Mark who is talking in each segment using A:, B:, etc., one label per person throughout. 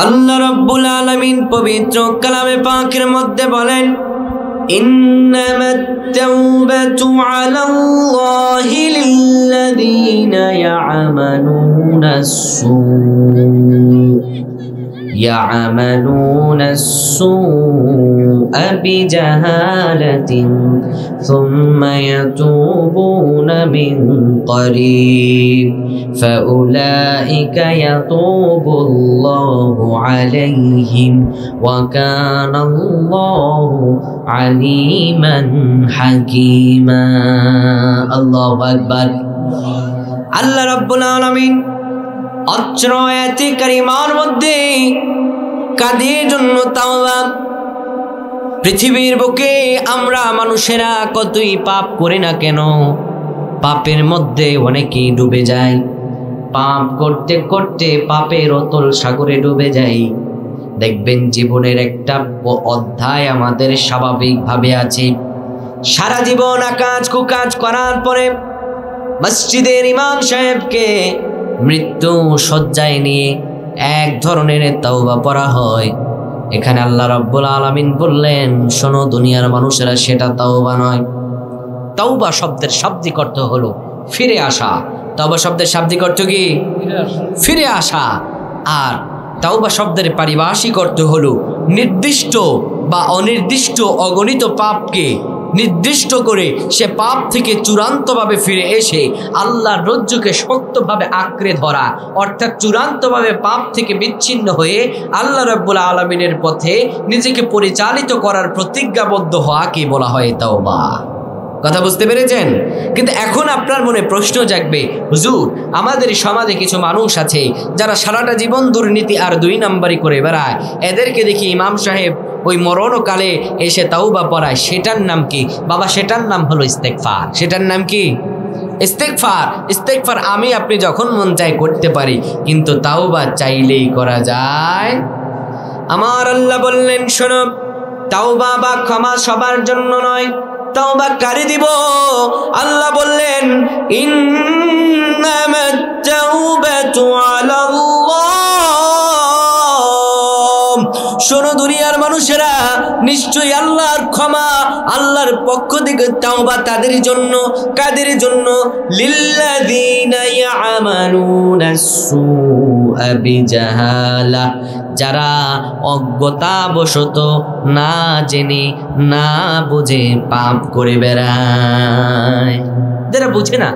A: আল্লাহ রাব্বুল আলামিন পবিত্র কালামে পাকের মধ্যে বলেন, ইন্নামাত তাওবাতু আলাল্লাহি লিল্লাযীনা ইয়া'মালুনাস সুআ বিজাহালাতিন সুম্মা ইয়াতুবুনা মিন করিব ফাউলাইকা ইয়াতুবুল্লাহু আলাইহিম ওয়া কানাল্লাহু আলিমান হাকীমা। আল্লাহু আকবার। আল্লাহ রাব্বুল আলামিন অত্র আয়াতে কারিমার মধ্যে কাদের জন্য তাওবা। পৃথিবীর বুকে আমরা মানুষেরা কতই পাপ করি না কেন, পাপের মধ্যে অনেকেই ডুবে যায়। পাপ করতে করতে পাপের অতল সাগরে ডুবে যাই। দেখবেন জীবনের একটা অধ্যায় আমাদের স্বাভাবিকভাবে আছে। সারা জীবন আকাজ কুকাজ করার পরে মসজিদের ইমাম সাহেবকে মৃত্যু শয্যায় নিয়ে এক ধরনের তাওবা পড়া হয়। এখানে আল্লাহ রাব্বুল আলামিন বললেন, শোনো দুনিয়ার মানুষেরা, সেটা তাওবা নয়। তাওবা শব্দের শাব্দিক অর্থ হলো ফিরে আসা। তাওবা শব্দের শাব্দিক অর্থ কি? ফিরে আসা। আর তাওবা শব্দের পারিভাষিক অর্থ হলো নির্দিষ্ট বা অনির্দিষ্ট অগণিত পাপকে নির্দিষ্ট করে সে পাপ থেকে চূড়ান্তভাবে ফিরে এসে আল্লাহর রজ্জুকে শক্তভাবে আঁকড়ে ধরা, অর্থাৎ চূড়ান্তভাবে পাপ থেকে বিচ্ছিন্ন হয়ে আল্লাহ রাব্বুল আলামিনের পথে নিজেকে পরিচালিত করার প্রতিজ্ঞাবদ্ধ হওয়াকে বলা হয় তাওবা। কথা বুঝতে পেরেছেন? কিন্তু এখন আপনার মনে প্রশ্ন জাগবে, হুজুর আমাদের সমাজে কিছু মানুষ আছে যারা সারাটা জীবন দুর্নীতি আর 2 নাম্বারি করে বেড়ায়, এদেরকে দেখি ইমাম সাহেব ওই মরণকালে এসে তাওবা পড়ায়, সেটার নাম কি? বাবা সেটার নাম হলো ইস্তেগফার। সেটার নাম কি? ইস্তেগফার। ইস্তেগফার আমি আপনি যখন মন চায় করতে পারি, কিন্তু তাওবা চাইলেই করা যায়। আমার আল্লাহ বললেন, শোনো, তাওবা বা ক্ষমা সবার জন্য নয়, তাওবা কারে দিব? আল্লাহ বললেন, ইন্নামাত তাওবাতু আলাল্লাহ। শোনো দুনিয়ার মানুষেরা, নিশ্চয়ই আল্লাহর ক্ষমা, আল্লাহর পক্ষ থেকে তাওবা তাদের জন্য। কাদের জন্য? লিল্লাযীনা ইয়া'মালুনাস সুআ বিজাহালা, যারা অজ্ঞতাবশত না জেনে না বুঝে পাপ করে বেড়ায়। যারা বুঝে না,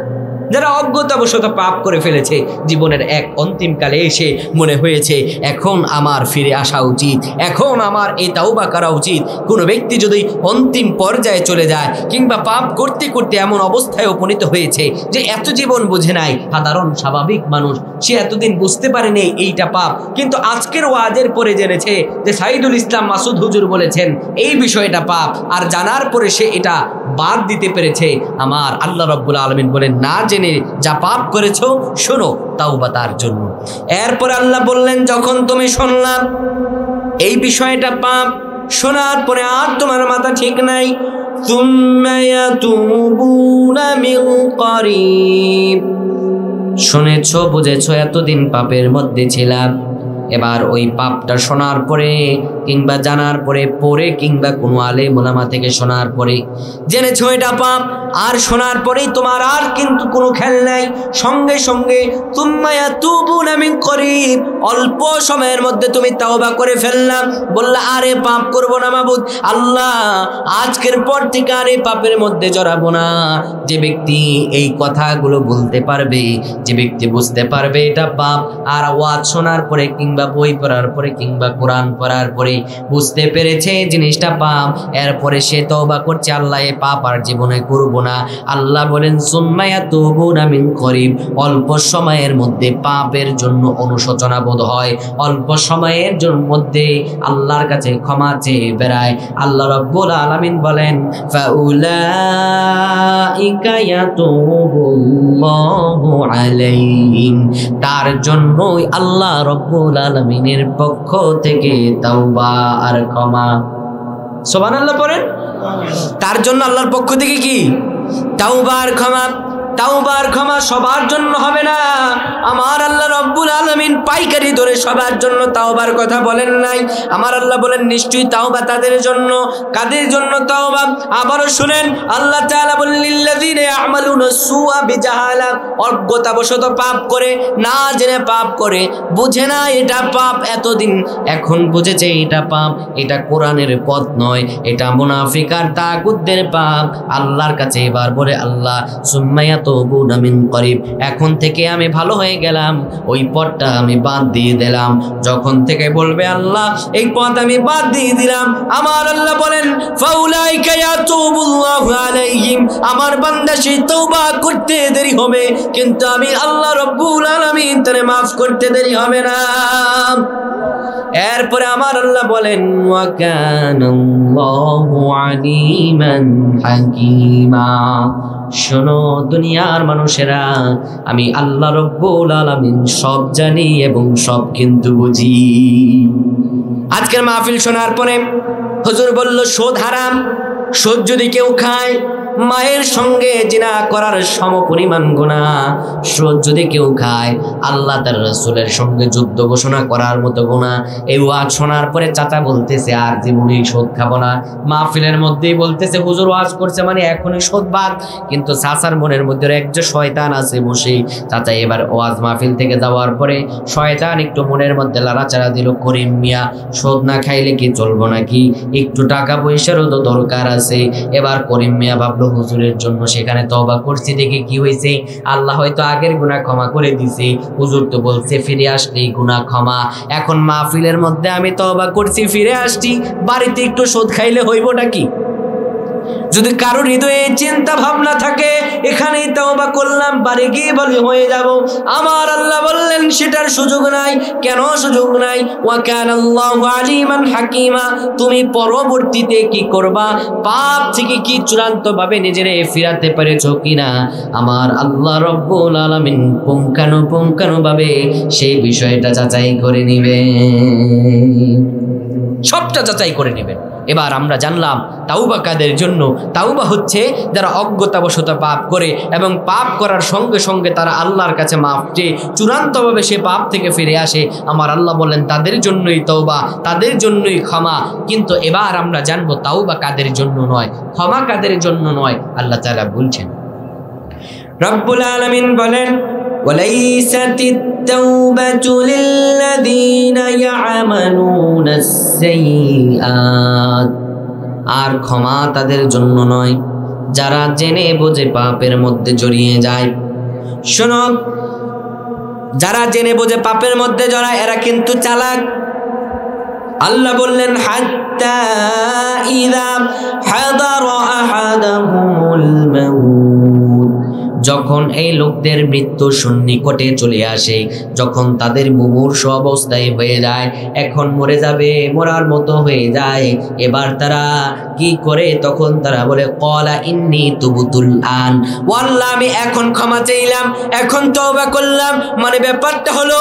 A: যারা অজ্ঞতাবশত পাপ করে ফেলেছে, জীবনের এক অন্তিমকালে এসে মনে হয়েছে এখন আমার ফিরে আসা উচিত, এখন আমার এই তাওবা করা উচিত। কোনো ব্যক্তি যদি অন্তিম পর্যায়ে চলে যায় কিংবা পাপ করতে করতে এমন অবস্থায় উপনীত হয়েছে যে এত জীবন বুঝে নাই, সাধারণ স্বাভাবিক মানুষ, সে এতদিন বুঝতে পারেনি এইটা পাপ, কিন্তু আজকের ওয়াজের পরে জেনেছে যে সাইদুল ইসলাম মাসুদ হুজুর বলেছেন এই বিষয়টা পাপ, আর জানার পরে সে এটা বাদ দিতে পেরেছে। আমার আল্লাহ রাব্বুল আলামিন বলেন, না জেনে যা পাপ করেছো, শোনো তাওবা তার জন্য। এরপর আল্লাহ বললেন, যখন তুমি শুনলাম এই বিষয়টা পাপ, শোনার পরে আর তোমার মাথা ঠিক নাই, সুম্মা ইয়াতুবুনা মিন করিব, শুনেছো বুঝেছো এতদিন পাপের মধ্যে ছিলাম, এবার ওই পাপটা শোনার পরে কিংবা জানার পরে, পরে কিংবা কোনো আলেম ওলামা থেকে শোনার পরে জেনেছো এটা পাপ, আর শোনার পরেই তোমার আর কিন্তু কোনো খেয়াল নাই, সঙ্গে সঙ্গে তুম্মা ইয়াতুবুনা মিন করিব, অল্প সময়ের মধ্যে তুমি তাওবা করে ফেললাম, বললা আরে পাপ করব না মাবুদ, আল্লাহ আজকের পর থেকে আর এই পাপের মধ্যে জড়াবো না। যে ব্যক্তি এই কথাগুলো বলতে পারবে, যে ব্যক্তি বুঝতে পারবে এটা পাপ, আর ওয়াজ শোনার পরে কিংবা বই পড়ার পরে কিংবা কোরআন পড়ার পরে বুঝতে পেরেছে জিনিসটা পাপ, এরপরে সে তওবা করছে, আল্লাহ এই পাপ আর জীবনে করব না। আল্লাহ বলেন, সুম্মা ইয়াতুবুনা মিন করিব, অল্প সময়ের মধ্যে পাপের জন্য অনুশোচনা বোধ হয়, অল্প সময়ের মধ্যে আল্লাহর কাছে ক্ষমা চেয়ে বেড়ায়। আল্লাহ রাব্বুল আলামিন বলেন, ফাউলাইকা ইয়াতুবুল্লাহু আলাইহিম, তার জন্যই আল্লাহ রাব্বুল আলামিনের পক্ষ থেকে তাওবা আর ক্ষমা। সুবহানাল্লাহ পড়েন। তার জন্য আল্লাহর পক্ষ থেকে কি? তাওবা আর ক্ষমা। তাওবার ক্ষমা সবার জন্য হবে না। আমার আল্লাহ রব্বুল আলামিন পাইকারি ধরে সবার জন্য তাওবার কথা বলেন নাই। আমার আল্লাহ বলেন নিশ্চয়ই তাওবা তাদের জন্য। কাদের জন্য তাওবা? আবারও শুনেন, আল্লাহ তাআলা বলেন লিল্লাযিনা ইয়ামালুনা সুআ বিজাহালা, অজ্ঞতাবশত পাপ করে, না জেনে পাপ করে, বুঝে না এটা পাপ এতদিন, এখন বুঝেছে এটা পাপ, এটা কোরআনের পথ নয়, এটা মুনাফিক আর তাগুতদের পাপ। আল্লাহর কাছে এবার বলে আল্লাহ সুম্মা ইয়াতুবুনা মিন করিব, এখন থেকে আমি ভালো হয়ে গেলাম, ওই পথটা আমি বাদ দিয়ে দিলাম। যখন থেকে বলবে আল্লাহ এই পথ আমি বাদ দিয়ে দিলাম, আমার আল্লাহ বলেন ফাউলাইকা ইয়াতুবুল্লাহু আলাইহিম, আমার বান্দা সেই তওবা করতে দেরি হবে, কিন্তু আমি আল্লাহ রব্বুল আলামিন তারে মাফ করতে দেরি হবে না। এরপরে আমার আল্লাহ বলেন ওয়া কানাল্লাহু আলিমান হাকীমা, শোনো দুনিয়ার মানুষেরা, আমি আল্লাহ রব্বুল আলামিন সব জানি এবং সব কিন্তু বুঝি। আজকের মাহফিল শোনার পরে হুজুর বলল সুদ হারাম, সুদ যদি কেউ খায় মায়ের সঙ্গে জিনা করার সমপরিমাণ গুনাহ। সুদ যদি কেউ খায় আল্লাহ তার রাসূলের সঙ্গে যুদ্ধ ঘোষণা করার মতো গুনাহ। এই ওয়াজ শোনার পরে চাচা বলতেছে আর জীবনে সুদ খাবো না। মাহফিলের মধ্যেই বলতেছে হুজুর ওয়াজ করছে মানে এখনই সুদ বাদ, কিন্তু চাচার মনের মধ্যে একটা শয়তান আছে বসে। চাচা এবার ওয়াজ মাহফিল থেকে যাওয়ার পরে শয়তান একটু মনের মধ্যে লাড়াচাড়া দিল, করিম মিয়া সুদ না খাইলে কি চলবো নাকি, একটু টাকা পয়সারও তো দরকার আছে। এবার করিম মিয়া ভাবলো হুজুরের জন্য সেখানে তওবা করছি দেখে কি হয়েছে, আল্লাহ হয়তো আগের গুনাহ ক্ষমা করে দিছে, হুজুর তো বলছে ফিরে আসলেই গুনাহ ক্ষমা। এখন মাহফিলের মধ্যে আমি তওবা করছি, ফিরে আসছি, বাড়িতে একটু সুদ খাইলে হইবটা কি? যদি কারোর হৃদয়ে চিন্তা ভাবনা থাকে এখানেই তওবা করলাম বাড়ি গিয়ে বলে হয়ে যাব, আমার আল্লাহ বললেন সেটার সুযোগ নাই। কেন সুযোগ নাই? ওয়া কানাল্লাহু আলিমান হাকিমা, তুমি পরবর্তীতে কি করবা, পাপ থেকে কি চূড়ান্তভাবে নিজেরে ফিরাতে পেরেছো কিনা, আমার আল্লাহ রব্বুল আলামিন পুঙ্খানুপুঙ্খানুভাবে সেই বিষয়টা যাচাই করে নেবেন, সবটা যাচাই করে নেবেন। এবার আমরা জানলাম তাওবা কাদের জন্য। তাওবা হচ্ছে যারা অজ্ঞতাবশত পাপ করে এবং পাপ করার সঙ্গে সঙ্গে তারা আল্লাহর কাছে মাফ চেয়ে চূড়ান্তভাবে সে পাপ থেকে ফিরে আসে। আমার আল্লাহ বলেন তাদের জন্যই তওবা, তাদের জন্যই ক্ষমা। কিন্তু এবার আমরা জানবো তাওবা কাদের জন্য নয়, ক্ষমা কাদের জন্য নয়। আল্লাহ তাআলা বলছেন, রব্বুল আলামিন বলেন ওয়ালাইসাতিত তাওবাতু লিল্লাযীনা ইয়া'মালুনাস সাইয়্যাত, আর ক্ষমা তাদের জন্য নয় যারা জেনে বুঝে পাপের মধ্যে জড়িয়ে যায়। শোনো, যারা জেনে বুঝে পাপের মধ্যে জড়ায় এরা কিন্তু চালাক। আল্লাহ বললেন হাত্তা ইযা হাদারা আহাদাহুমুল মাউত, যখন এই লোকদের মৃত্যু সন্নিকটে চলে আসে, যখন তাদের মুমূর্ষু অবস্থায় হয়ে যায়, এখন মরে যাবে, মরার মতো হয়ে যায়, এবার তারা কি করে? তখন তারা বলে ক্বালা ইন্নী তুবতুল আন, ওয়াল্লাহ আমি এখন ক্ষমা চাইলাম, এখন তওবা করলাম। মানে ব্যাপারটা হলো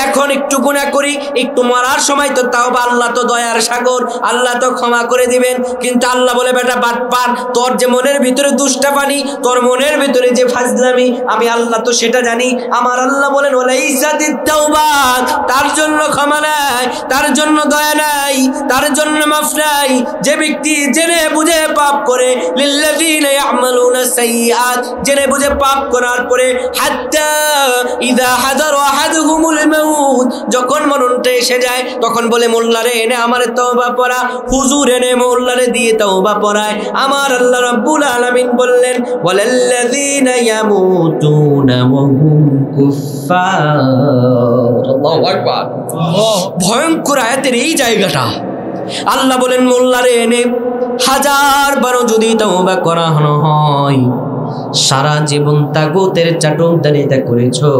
A: এখন একটু গুনাহ করি, একটু মরার সময় তো তাওবা, আল্লাহ তো দয়ার সাগর, আল্লাহ তো ক্ষমা করে দিবেন। কিন্তু আল্লাহ বলে বেটা বাটপার, তোর যে মনের ভিতরে দুষ্টা পানি, তোর মনের ভিতরে যে ফাজলামি, আমি আল্লাহ তো সেটা জানি। আমার আল্লাহ বলেন ওয়ালাইসাতিত তাওবা, তার জন্য ক্ষমা নাই, তার জন্য দয়া নাই, তার জন্য মাফ নাই যে ব্যক্তি জেনে বুঝে পাপ করে। লিল্লাযীনা ইয়া'মালুনা সাইয়্যাত, জেনে বুঝে পাপ করার পরে হাত্তা ইযা হাদারা আহাদুহুমুল মাউত, যখন মরণটা এসে যায় তখন বলে মোল্লারে এনে আমার তওবা পড়া, হুজুর এনে মোল্লারে দিয়ে তওবা পড়ায়। আমার আল্লাহ রাব্বুল আলামিন বললেন ওয়ালাল্লাযীনা ইয়ামুতুনা ওয়া হুম কুফফার। আল্লাহু আকবার, ভয়ঙ্কর আয়াতের এই জায়গাটা। আল্লাহ বলেন মোল্লারে এনে 1000 বার যদি তওবা করানো হয়, সারা জীবন তাগুতের চাটুকারিতা করেছো,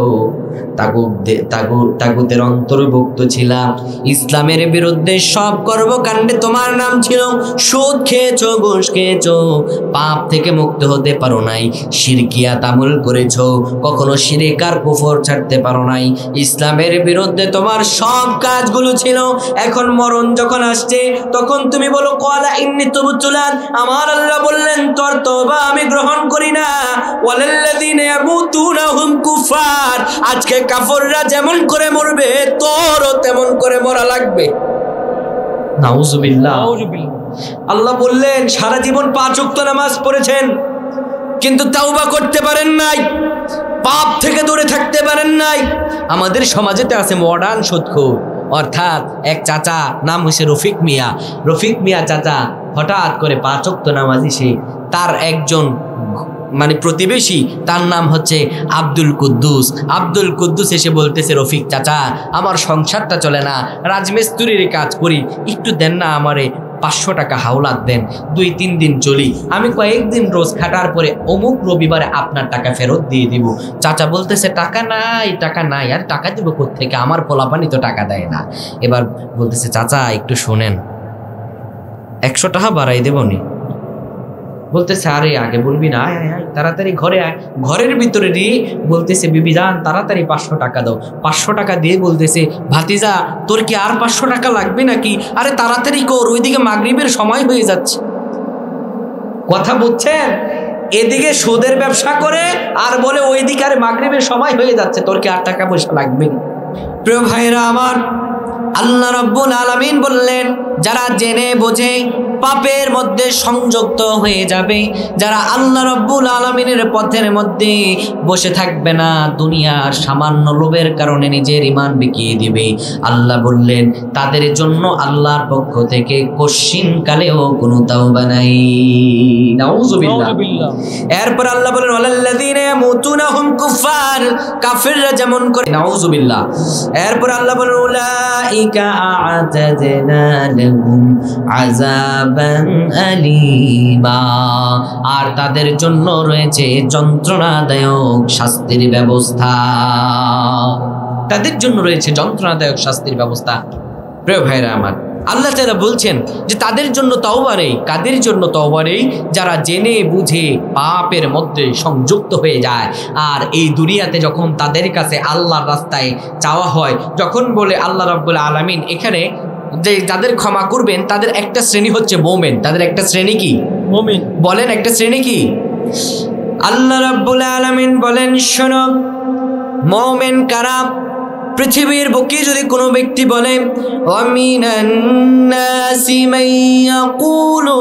A: তাগুতের অন্তর্ভুক্ত ছিলাম। ইসলামের বিরুদ্ধে সব কর্মকাণ্ডে তোমার নাম ছিল। সুদ খেয়েছো, ঘুষ খেয়েছো, পাপ থেকে মুক্ত হতে পারো নাই, শিরকিয়াত আমল করেছো, কখনো শিরক আর কুফর ছাড়তে পারো নাই। ইসলামের বিরুদ্ধে তোমার সব কাজগুলো ছিল। এখন মরণ যখন আসছে তখন তুমি বলো ক্বালা ইন্নী তুবতু আন। আমার আল্লাহ বললেন তোর তওবা আমি গ্রহণ করি না। ওয়ালাল্লাযীনা ইয়ামুতুনা হুম কুফার। আজকে কাফররা যেমন করে মরবে তোরও তেমন করে মরা লাগবে। নাউযুবিল্লাহ। আল্লাহ বললেন সারা জীবন 5 ওয়াক্ত নামাজ পড়েছেন কিন্তু তাওবা করতে পারেন নাই, পাপ থেকে দূরে থাকতে পারেন নাই। আমাদের সমাজেতে আছে মডার্ন সুদখোর, অর্থাৎ এক চাচা নাম হচ্ছে রফিক মিয়া। রফিক মিয়া চাচা হঠাৎ করে 5 ওয়াক্ত নামাজি, সে তার একজন মানে প্রতিবেশী, তার নাম হচ্ছে আব্দুল কুদ্দুস। আব্দুল কুদ্দুস এসে বলতেছে রফিক চাচা আমার সংসারটা চলে না, রাজমিস্ত্রির কাজ করি, একটু দেন না আমারে 500 টাকা হাওলাত দেন, 2-3 দিন চলি, আমি কয়েকদিন রোজ খাটার পরে অমুক রবিবারে আপনার টাকা ফেরত দিয়ে দিব। চাচা বলতেছে টাকা নাই, টাকা নাই, আর টাকা দিব কোত্থেকে, আমার পোলাপানি তো টাকা দেয় না। এবার বলতেছে চাচা একটু শোনেন, 100 টাকা বাড়াই দেব নি। বলতেছে আরে আগে বলবি না, আয় আয় তাড়াতাড়ি ঘরে আয়। ঘরের ভিতরে দিয়ে বলতেছে বিবি যান তাড়াতাড়ি 500 টাকা দাও। 500 টাকা দিয়ে বলতেছে ভাতিজা তোর কি আর 500 টাকা লাগবে নাকি? আরে তাড়াতাড়ি কর, ওইদিকে মাগরিবের সময় হয়ে যাচ্ছে। কথা বুঝছেন? এদিকে সুদের ব্যবসা করে আর বলে ওইদিকে আরে মাগরিবের সময় হয়ে যাচ্ছে, তোর কি আর টাকা পয়সা লাগবে? প্রিয় ভাইরা আমার, আল্লাহ রাব্বুল আলামিন বললেন যারা জেনে বুঝে পাপের মধ্যে সংযুক্ত হয়ে যাবে, যারা আল্লাহ রাব্বুল আলামিনের পথের মধ্যে বসে থাকবে না, দুনিয়ার সামান্য লোভের কারণে নিজের ঈমান বিকিয়ে দিবে, আল্লাহ বললেন তাদের জন্য আল্লাহর পক্ষ থেকে কশিন কালেও কোনো তাওবা নাই। নাউযুবিল্লাহ। এরপর আল্লাহ বলেন ওয়ালাল্লাযীনা ইয়ামুতুনা হুম কুফার, কাফিররা যেমন করে। নাউযুবিল্লাহ। এরপর আল্লাহ বলেন উলাইকা আ'তাদনা লাহুম আযাবান আলীমা, আর তাদের জন্য রয়েছে যন্ত্রণাদায়ক শাস্তির ব্যবস্থা। তাদের জন্য রয়েছে যন্ত্রণাদায়ক শাস্তির ব্যবস্থা। প্রিয় ভাইরা আমার, আল্লাহ তাআলা বলছেন যে তাদের জন্য তওবা নেই। কাদের জন্য তওবা নেই? যারা জেনে বুঝে পাপের মধ্যে সংযুক্ত হয়ে যায়। আর এই দুনিয়াতে যখন তাদের কাছে আল্লাহর রাস্তায় চাওয়া হয়, যখন বলে আল্লাহ রাব্বুল আলামিন এখানে যে যাদের ক্ষমা করবেন তাদের একটা শ্রেণী হচ্ছে মুমিন। তাদের একটা শ্রেণী কি? মুমিন। বলেন একটা শ্রেণী কি? আল্লাহ রাব্বুল আলামিন বলেন শোনো, মুমিন কারা? পৃথিবীর বুকে যদি কোনো ব্যক্তি বলে ওয়ামিনান নাসি মান ইয়াকুলু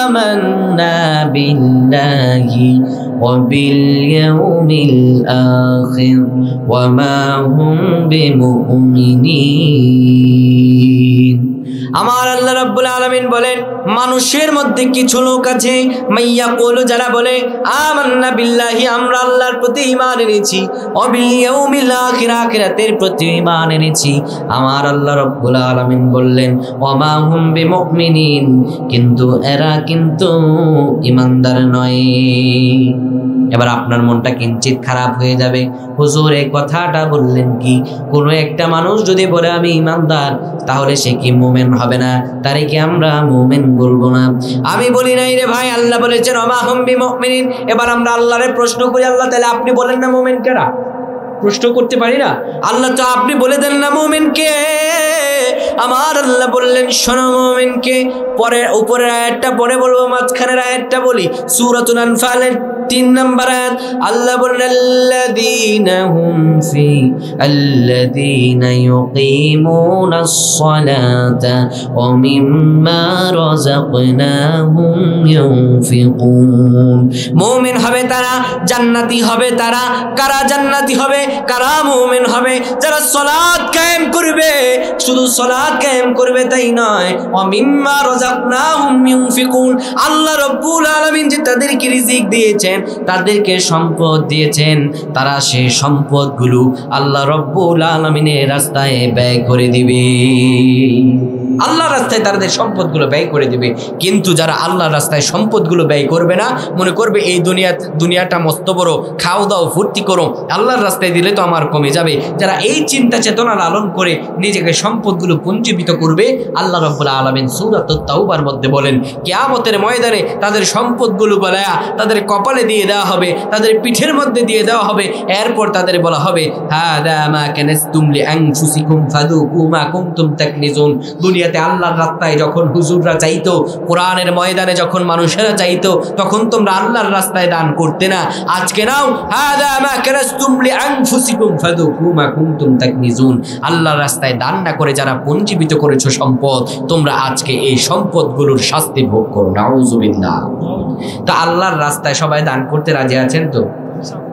A: আমান্না বিল্লাহি ওয়া বিল ইয়াউমিল আখির ওয়া মা হুম বিমুমিনিন। আমার আল্লাহ রাব্বুল আলামিন বলেন মানুষের মধ্যে কিছু লোক আছে মাইয়া কোলো, যারা বলে আমান্না বিল্লাহি, আমরা আল্লাহর প্রতি ঈমান এনেছি, ওয়া বিল ইয়াউমিল আখির, আখিরাতের প্রতি ঈমান এনেছি। আমার আল্লাহ রাব্বুল আলামিন বললেন ওয়া মা হুম বিমুমিনিন, কিন্তু এরা কিন্তু ঈমানদার নয়। এবার আপনার মনটা কিঞ্চিত খারাপ হয়ে যাবে, হুজুর এই কথাটা বললেন কি? কোনো একটা মানুষ যদি বলে আমি ঈমানদার, তাহলে সে কি মুমিন হবে না? তারে কি আমরা মুমিন বলবো না? আমি বলি নাই রে ভাই, আল্লাহ বলেছেন ওয়া মা হুম বিমুমিনিন। এবার আমরা আল্লাহরে প্রশ্ন করি, আল্লাহ তাহলে আপনি বলেন না মুমিন কারা? প্রশ্ন করতে পারি না? আল্লাহ তো আপনি বলে দেন না মুমিন কে। আমার আল্লাহ বললেন শোনো মুমিন কে। পরে উপরের আয়াতটা পরে বলবো, মাঝখানের আয়াতটা বলি। সূরাতুল আনফালের 3 নম্বর আয়াত আল্লাহ বলেন আল্লাযীনা ইউকিমুনাস সালাতা ওয়া মিম্মা রাযাকনাহুম ইউনফিকুন। মুমিন হবে তারা, জান্নাতি হবে তারা। কারা জান্নাতি হবে, কারা মুমিন হবে? যারা সালাত কায়েম করবে, শুধু সালাত কায়েম করবে তাই নয়, ওয়া মিম্মা রাযাকনাহুম ইউনফিকুন। আল্লাহ রাব্বুল আলামিন যে তাদেরকে রিজিক দিয়েছেন, তাদেরকে সম্পদ দিয়েছেন, তারা সেই সম্পদগুলো আল্লাহ রাব্বুল আলামিনের রাস্তায় ব্যয় করে দিবে। আল্লাহর রাস্তায় তাদের সম্পদগুলো ব্যয় করে দিবে। কিন্তু যারা আল্লাহর রাস্তায় সম্পদগুলো ব্যয় করবে না, মনে করবে এই দুনিয়াটা মস্ত বড়, খাও দাও ফুর্তি করো, আল্লাহর রাস্তায় দিলে তো আমার কমে যাবে, যারা এই চিন্তা চেতনা লালন করে নিজেকে সম্পদগুলো পুঞ্জীবিত করবে, আল্লাহ রাব্বুল আলামিন সূরাতুত তাওবার মধ্যে বলেন কিয়ামতের ময়দানে তাদের সম্পদগুলো বলায়া তাদের কপালে দিয়ে দেওয়া হবে, তাদের পিঠের মধ্যে দিয়ে দেওয়া হবে। এরপর তাদের বলা হবে হাদা মা কানাসতুম লিআনফুসিকুম ফাযুকু মা কুনতুম তাকনিজুন। দুনিয়াতে আল্লাহর রাস্তায় যখন হুজুররা চাইতো, কোরআনের ময়দানে যখন মানুষেরা চাইতো, তখন তোমরা আল্লাহর রাস্তায় দান করতে না। আজকে নাও হাদা মা কানাসতুম লিআনফুসিকুম ফাযুকু মা কুনতুম তাকনিজুন। আল্লাহর রাস্তায় দান না করে যারা পুঞ্জীবিত করেছো সম্পদ, তোমরা আজকে এই সম্পদগুলোর শাস্তি ভোগ করো। নাউযুবিল্লাহ। তা আল্লাহর রাস্তায় সবাই দান করতে রাজি আছেন তো?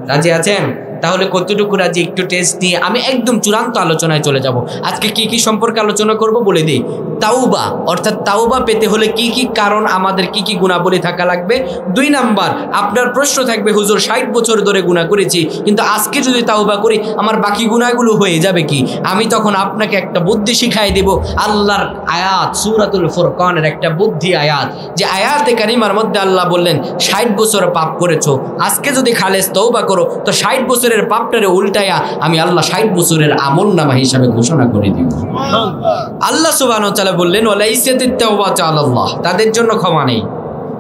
A: রাজি আছেন? তাহলে কতটুকু রাজি একটু টেস্ট নিয়ে আমি একদম চূড়ান্ত আলোচনায় চলে যাব। আজকে কি কি সম্পর্কে আলোচনা করব বলে দিই। তাওবা, অর্থাৎ তাওবা পেতে হলে কি কি কারণ, আমাদের কি কি গুণাবলী থাকা লাগবে। 2 নাম্বার, আপনার প্রশ্ন থাকবে হুজুর 60 বছর ধরে গুনাহ করেছি, কিন্তু আজকে যদি তাওবা করি আমার বাকি গুনাহগুলো হয়ে যাবে কি? আমি তখন আপনাকে একটা বুদ্ধি শিখাই দেব। আল্লাহর আয়াত সূরাতুল ফুরকানের একটা বুদ্ধি আয়াত, যে আয়াতে কারিমার মধ্যে আল্লাহ বললেন 60 বছর পাপ করেছো, আজকে যদি খালেস তওবা করো তো 60 বছরের পাপটারে উল্টায়া আমি আল্লাহ 60 বছরের আমলনামা হিসাবে ঘোষণা করে দিব। আল্লাহ সুবহানাহু ওয়া তাআলা বললেন ওয়ালাইসাতিত তাওবাতু আলাল্লাহ, তাদের জন্য ক্ষমা নেই।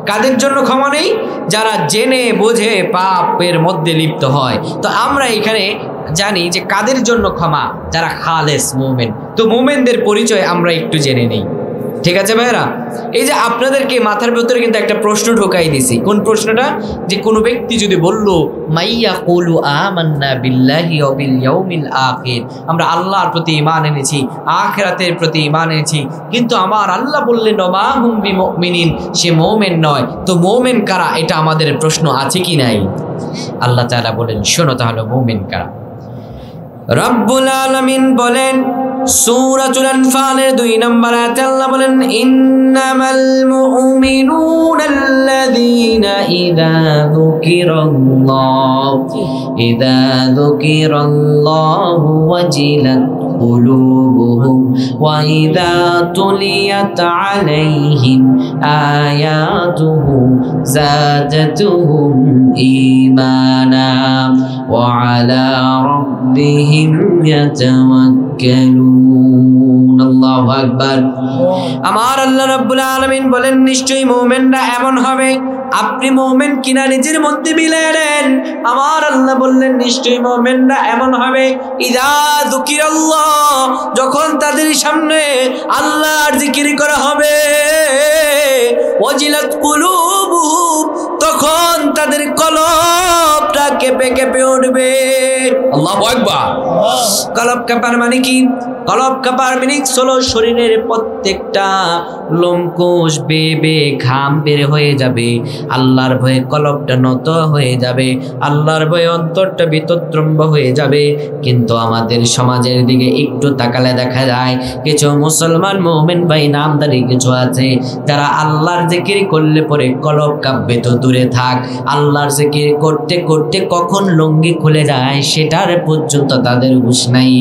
A: কাদের জন্য ক্ষমা নেই? যারা জেনে বুঝে পাপের মধ্যে লিপ্ত হয়। তো আমরা এখানে জানি যে কাদের জন্য ক্ষমা, যারা খালেস মুমিন। তো মুমিনদের পরিচয় আমরা একটু জেনে নেই, ঠিক আছে ভাইরা? এই যে আপনাদেরকে মাথার ভেতরে কিন্তু একটা প্রশ্ন ঢোকাই দিছি। কোন প্রশ্নটা? যে কোনো ব্যক্তি যদি বলল মাইয়া কুলু আমান্না বিল্লাহি ওয়া বিল ইয়াউমিল আখির, আমরা আল্লাহর প্রতি ঈমান এনেছি, আখিরাতের প্রতি ঈমান এনেছি, কিন্তু আমার আল্লাহ বললেন ওয়া মা হুম বিমুমিনিন, সে মুমিন নয়। তো মুমিন কারা, এটা আমাদের প্রশ্ন আছে কি নাই? আল্লাহ তাআলা বলেন শোনো তাহলে মুমিন কারা। রব্বুল আলামিন বলেন সূরাতুল আনফালের 2 নম্বর আয়াতে আল্লাহ বলেন ইন্নামাল মুমিনুনা আল্লাযীনা ইযা যুকিরাল্লাহু ওয়াজিলাত قلوبهم وإذا تليت عليهم آياته زادتهم إيمانا وعلى ربهم يتوكلون الله أكبر আমার আল্লাহ রাব্বুল আলামিন বলেন নিশ্চয়ই মুমিনরা এমন হবে। আপনি মুমিন কিনা নিজের মধ্যে মিলিয়ে নেন। আমার আল্লাহ বললেন নিশ্চয়ই মুমিনরা এমন হবে ইযা যুকিরাল্লাহ, যখন তাদের সামনে আল্লাহর জিকির করা হবে, ওয়াজিলাত কুলুবুহুম, তখন তাদের কলবটা কেঁপে কেঁপে উঠবে। আল্লাহু আকবার। কলব কাঁপার মানে কি? কলব কাঁপার মিনিং হলো শরীরের প্রত্যেকটা লোমকূশ বেয়ে ঘাম বের হয়ে যাবে, আল্লাহর ভয়ে কলবটা নত হয়ে যাবে, আল্লাহর ভয়ে অন্তরটা বিতদ্রম্ব হয়ে যাবে। কিন্তু আমাদের সমাজের দিকে একটু তাকালে দেখা যায় কিছু মুসলমান মুমিন ভাই নামদারি কিছু আছে, যারা আল্লাহর জিকির করলে পরে কলব কাঁপবে তো দূরে থাক, আল্লাহর জিকির করতে করতে কখন লুঙ্গি খুলে যায় সেটার পর্যন্ত তাদের হুঁশ নাই,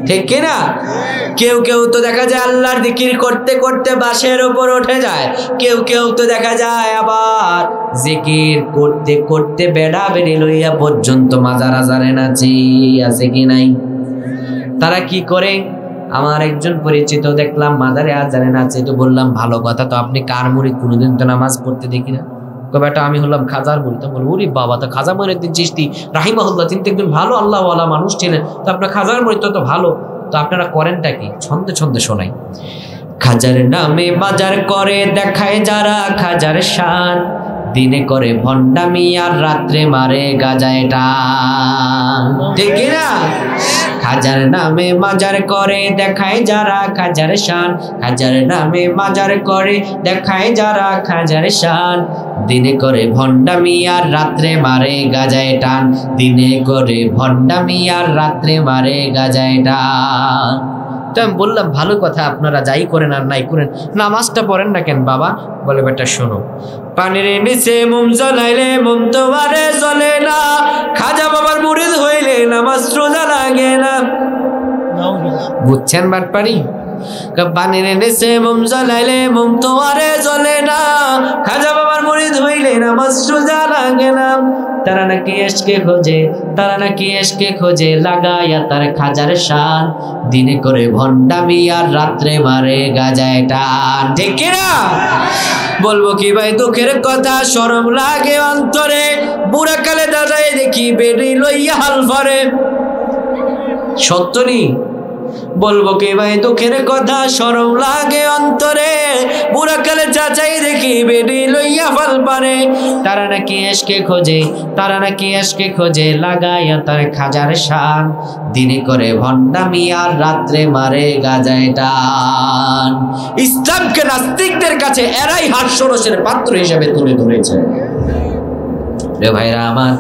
A: ঠিক কিনা? কেউ কেউ তো দেখা যায় আল্লাহর জিকির করতে করতে বাসের উপর উঠে যায়, কেউ কেউ তো দেখা যায় আবার জিকির করতে করতে বেড়া বেড়ি লইয়া পর্যন্ত মাজার আজারে নাচে, আছে কি নাই? তারা কি করে? আমার একজন পরিচিত দেখলাম মাজারে আজারে নাচে, তো বললাম ভালো কথা, তো আপনি কার মুরিদ? কোনোদিন তো নামাজ পড়তে দেখি না। বেটা আমি হলাম খাজার মুরিদ। বলি ওরে বাবা, তো খাজা মুঈনুদ্দিন চিশতি রাহিমাহুল্লাহ তিনি একজন ভালো আল্লাহওয়ালা মানুষ ছিলেন, তো আপনার খাজার মুরিদ তো ভালো, তো আপনারা করেনটা কি? ছন্দে ছন্দে শোনাই। খাজার নামে বাজার করে দেখায় যারা খাজার শান, দিনে করে ভণ্ডামি আর রাত্রে মারে গাজায় টান, ঠিক না? খাজার নামে মাজার করে দেখায় যারা খাজার শান, খাজার নামে মাজার করে দেখায় যারা খাজার শান, দিনে করে ভণ্ডামি আর রাত্রে মারে গাজায় টান, দিনে করে ভণ্ডামি আর রাত্রে মারে গাজায় টান। তো আমি বললাম ভালো কথা, আপনারা যাই করেন আর নাই করেন নামাজটা পড়েন না কেন বাবা? বলে বেটা শোনো, পানির নিচে মোম জ্বলাইলে মোম তো আরে জ্বলে না, খাজা বাবার মুরিদ হইলে নামাজ রোজা লাগে না। বুঝছেন বাটপারি? পানির নিচে মোম জ্বালাইলে মোম তো আরে জ্বলে না, খাজা বাবার মুরিদ হইলে নামাজ সোজা লাগে না। তারা নাকি এসকে খোঁজে, তারা নাকি এসকে খোঁজে লাগাইয়া তার খাজার শান, দিনে করে ভণ্ডামি আর রাত্রে মারে গাজায় টান। ঠিক কিনা? বলবো কি ভাই দুঃখের কথা, শরম লাগে অন্তরে, বুড়া কালে দাদাই দেখি বেড়ি লইয়া হাল ভরে। সত্যনি বলবো কি ভাই দুঃখের কথা, শরম লাগে অন্তরে, বুড়া কালে চাচাই দেখি বেড়ি লইয়া ফাল পারে। তারা নাকি এসকে খোঁজে, তারা নাকি এসকে খোঁজে লাগাইয়া তার খাজার শান, দিনে করে ভণ্ডামি আর রাত্রে মারে গাজায় টান। ইসলামকে নাস্তিকদের কাছে এরাই হাস্যরসের পাত্র হিসেবে তুলে ধরেছে। রে ভাইরা আমার,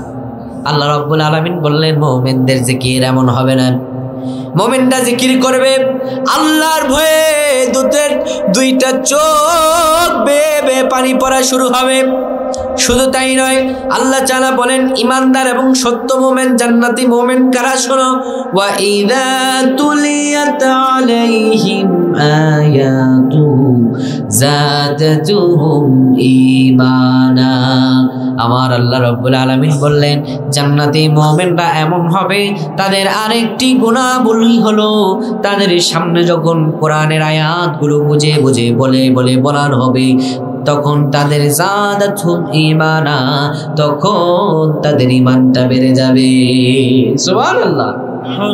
A: আল্লাহ রাব্বুল আলামিন বললেন মুমিনদের জিকির এমন হবে না, মুমিনরা জিকির করবে আল্লাহর ভয়ে, দুইটা চোখ বেয়ে বেয়ে পানি পড়া শুরু হবে। শুধু তাই নয়, আল্লাহ তাআলা বলেন ইমানদার এবং সত্য মুমিন জান্নাতি মুমিন কারা শোনো, ওয়া ইযা তুলিয়াত আলাইহিম আয়াতুহু যাদাতুহুম ঈমানা। আমার আল্লাহ রাব্বুল আলামিন বললেন জান্নাতি মুমিনরা এমন হবে, তাদের আরেকটি গুণাবলী হলো তাদের সামনে যখন কোরআনের আয়াতগুলো বুঝে বুঝে বলে বলে বলার হবে, তখন তাদের যাদাতুহুম ঈমানা, তখন তাদের ঈমানটা বেড়ে যাবে। সুবহানাল্লাহ।